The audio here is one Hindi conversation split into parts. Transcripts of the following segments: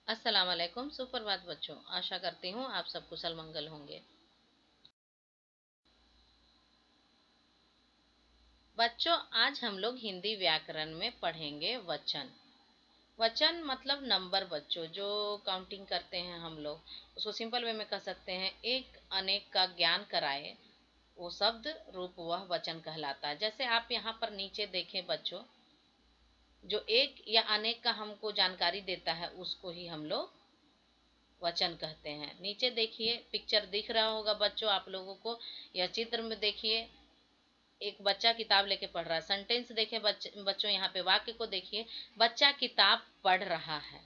अस्सलाम वालेकुम। सुप्रभात बच्चों, आशा करती हूँ आप सब कुशल मंगल होंगे। बच्चों, आज हम लोग हिंदी व्याकरण में पढ़ेंगे वचन। वचन मतलब नंबर बच्चों, जो काउंटिंग करते हैं हम लोग, उसको सिंपल वे में कह सकते हैं एक अनेक का ज्ञान कराए, वो शब्द रूप वह वचन कहलाता है। जैसे आप यहाँ पर नीचे देखें बच्चों, जो एक या अनेक का हमको जानकारी देता है उसको ही हम लोग वचन कहते हैं। नीचे देखिए, पिक्चर दिख रहा होगा बच्चों आप लोगों को। यह चित्र में देखिए, एक बच्चा किताब लेके पढ़ रहा है। सेंटेंस देखे बच्चों, यहाँ पे वाक्य को देखिए, बच्चा किताब पढ़ रहा है।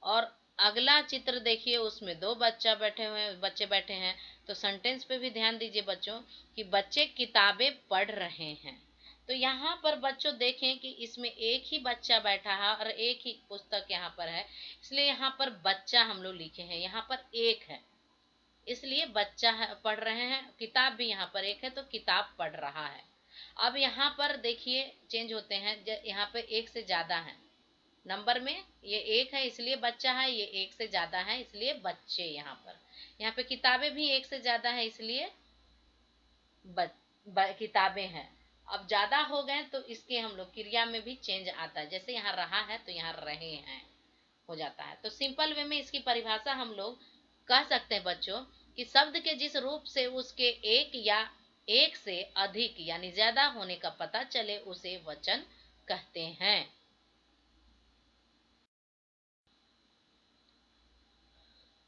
और अगला चित्र देखिए, उसमें दो बच्चे बैठे हैं। तो सेंटेंस पे भी ध्यान दीजिए बच्चों कि बच्चे किताबें पढ़ रहे हैं। तो यहाँ पर बच्चों देखें कि इसमें एक ही बच्चा बैठा है और एक ही पुस्तक यहाँ पर है, इसलिए यहाँ पर बच्चा हम लोग लिखे हैं, यहाँ पर एक है इसलिए बच्चा पढ़ रहे हैं। किताब भी यहाँ पर एक है तो किताब पढ़ रहा है। अब यहाँ पर देखिए चेंज होते हैं, यहाँ पे एक से ज्यादा है नंबर में, ये एक है इसलिए बच्चा है, ये एक से ज्यादा है इसलिए बच्चे। यहाँ पे किताबें भी एक से ज्यादा है इसलिए किताबें हैं। अब ज्यादा हो गए तो इसके हम लोग क्रिया में भी चेंज आता है, जैसे यहाँ रहा है तो यहाँ रहे हैं हो जाता है। तो सिंपल वे में इसकी परिभाषा हम लोग कह सकते हैं बच्चों कि शब्द के जिस रूप से उसके एक या एक से अधिक यानी ज्यादा होने का पता चले उसे वचन कहते हैं।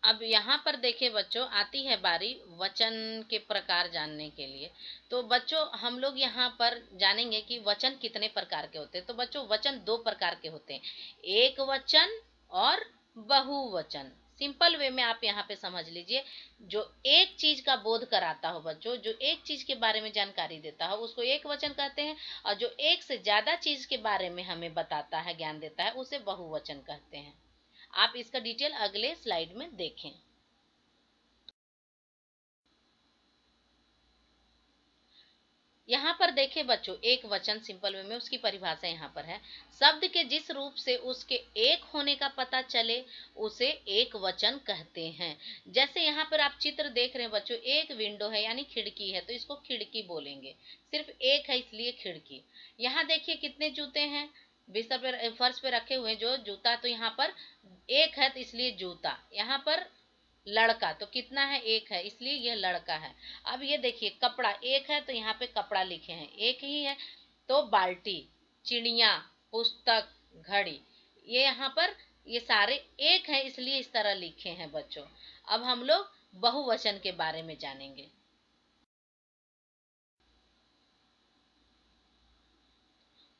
अब यहाँ पर देखिए बच्चों, आती है बारी वचन के प्रकार जानने के लिए। तो बच्चों हम लोग यहाँ पर जानेंगे कि वचन कितने प्रकार के होते हैं। तो बच्चों वचन दो प्रकार के होते हैं, एक वचन और बहुवचन। सिंपल वे में आप यहाँ पे समझ लीजिए, जो एक चीज का बोध कराता हो बच्चों, जो एक चीज के बारे में जानकारी देता हो उसको एक वचन कहते हैं, और जो एक से ज्यादा चीज के बारे में हमें बताता है, ज्ञान देता है, उसे बहुवचन कहते हैं। आप इसका डिटेल अगले स्लाइड में देखें। यहाँ पर देखें बच्चों, एक वचन सिंपल वे में उसकी परिभाषा यहाँ पर है, शब्द के जिस रूप से उसके एक होने का पता चले उसे एक वचन कहते हैं। जैसे यहाँ पर आप चित्र देख रहे हैं बच्चों, एक विंडो है यानी खिड़की है तो इसको खिड़की बोलेंगे, सिर्फ एक है इसलिए खिड़की। यहाँ देखिए कितने जूते हैं बिस्तर पे फर्श पे रखे हुए, जो जूता, तो यहाँ पर एक है तो इसलिए जूता। यहाँ पर लड़का तो कितना है, एक है इसलिए यह लड़का है। अब ये देखिए कपड़ा, एक है तो यहाँ पे कपड़ा लिखे हैं, एक ही है तो बाल्टी, चिड़िया, पुस्तक, घड़ी, ये यहाँ पर ये सारे एक है इसलिए इस तरह लिखे हैं बच्चों। अब हम लोग बहुवचन के बारे में जानेंगे।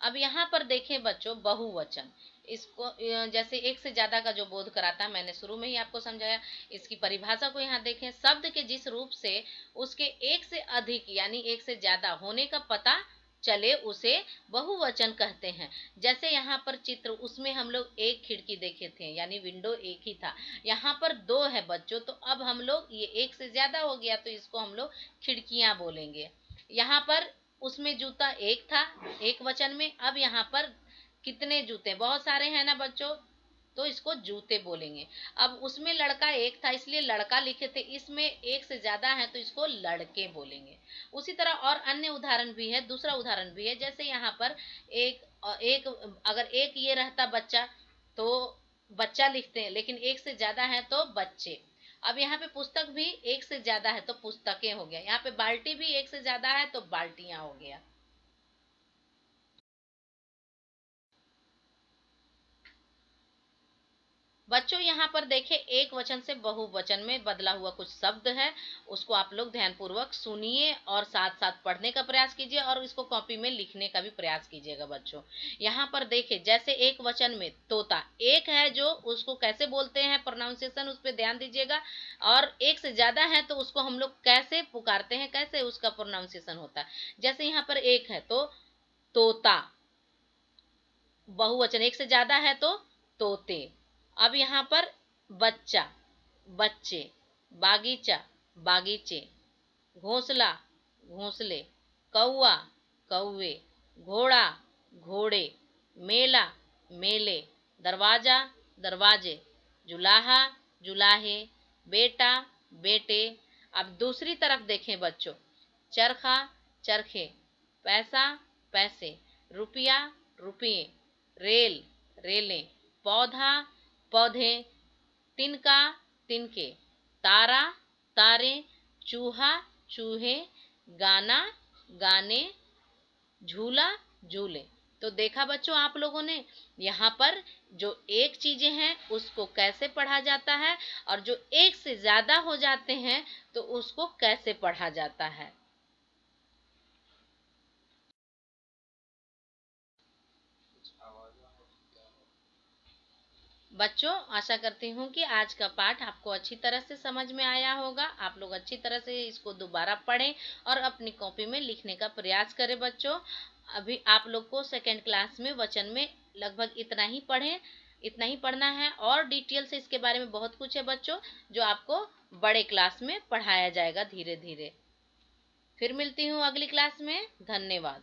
अब यहाँ पर देखें बच्चों बहुवचन, इसको जैसे एक से ज्यादा का जो बोध कराता है, मैंने शुरू में ही आपको समझाया। इसकी परिभाषा को यहाँ देखें, शब्द के जिस रूप से उसके एक से अधिक यानी एक से ज्यादा होने का पता चले उसे बहुवचन कहते हैं। जैसे यहाँ पर चित्र, उसमें हम लोग एक खिड़की देखे थे यानी विंडो एक ही था, यहाँ पर दो है बच्चों, तो अब हम लोग ये एक से ज्यादा हो गया तो इसको हम लोग खिड़कियां बोलेंगे। यहाँ पर उसमें जूता एक था एक वचन में, अब यहाँ पर कितने जूते, बहुत सारे हैं ना बच्चों, तो इसको जूते बोलेंगे। अब उसमें लड़का एक था इसलिए लड़का लिखे थे, इसमें एक से ज्यादा है तो इसको लड़के बोलेंगे। उसी तरह और अन्य उदाहरण भी है, दूसरा उदाहरण भी है, जैसे यहाँ पर एक अगर एक ये रहता बच्चा तो बच्चा लिखते हैं, लेकिन एक से ज्यादा है तो बच्चे। अब यहाँ पे पुस्तक भी एक से ज्यादा है तो पुस्तकें हो गया, यहाँ पे बाल्टी भी एक से ज्यादा है तो बाल्टियां हो गया। बच्चों यहाँ पर देखें, एक वचन से बहुवचन में बदला हुआ कुछ शब्द है, उसको आप लोग ध्यानपूर्वक सुनिए और साथ साथ पढ़ने का प्रयास कीजिए और इसको कॉपी में लिखने का भी प्रयास कीजिएगा बच्चों। यहाँ पर देखें, जैसे एक वचन में तोता, एक है जो उसको कैसे बोलते हैं, प्रोनाउंसिएशन उस पर ध्यान दीजिएगा, और एक से ज्यादा है तो उसको हम लोग कैसे पुकारते हैं, कैसे उसका प्रोनाउंसिएशन होता है। जैसे यहाँ पर एक है तो तोता, बहुवचन एक से ज्यादा है तो तोते। अब यहाँ पर बच्चा, बच्चे, बागीचा, बागीचे, घोंसला, घोंसले, कौआ, कौवे, घोड़ा, घोड़े, मेला, मेले, दरवाजा, दरवाजे, जुलाहा, जुलाहे, बेटा, बेटे। अब दूसरी तरफ देखें बच्चों, चरखा, चरखे, पैसा, पैसे, रुपया, रुपये, रेल, रेलें, पौधा, पौधे, तिनका, तिनके, तारा, तारे, चूहा, चूहे, गाना, गाने, झूला, झूले। तो देखा बच्चों आप लोगों ने यहाँ पर जो एक चीजें हैं उसको कैसे पढ़ा जाता है, और जो एक से ज्यादा हो जाते हैं तो उसको कैसे पढ़ा जाता है। बच्चों आशा करती हूँ कि आज का पाठ आपको अच्छी तरह से समझ में आया होगा। आप लोग अच्छी तरह से इसको दोबारा पढ़ें और अपनी कॉपी में लिखने का प्रयास करें। बच्चों अभी आप लोग को सेकेंड क्लास में वचन में लगभग इतना ही पढ़ें, इतना ही पढ़ना है, और डिटेल से इसके बारे में बहुत कुछ है बच्चों जो आपको बड़े क्लास में पढ़ाया जाएगा धीरे धीरे। फिर मिलती हूँ अगली क्लास में। धन्यवाद।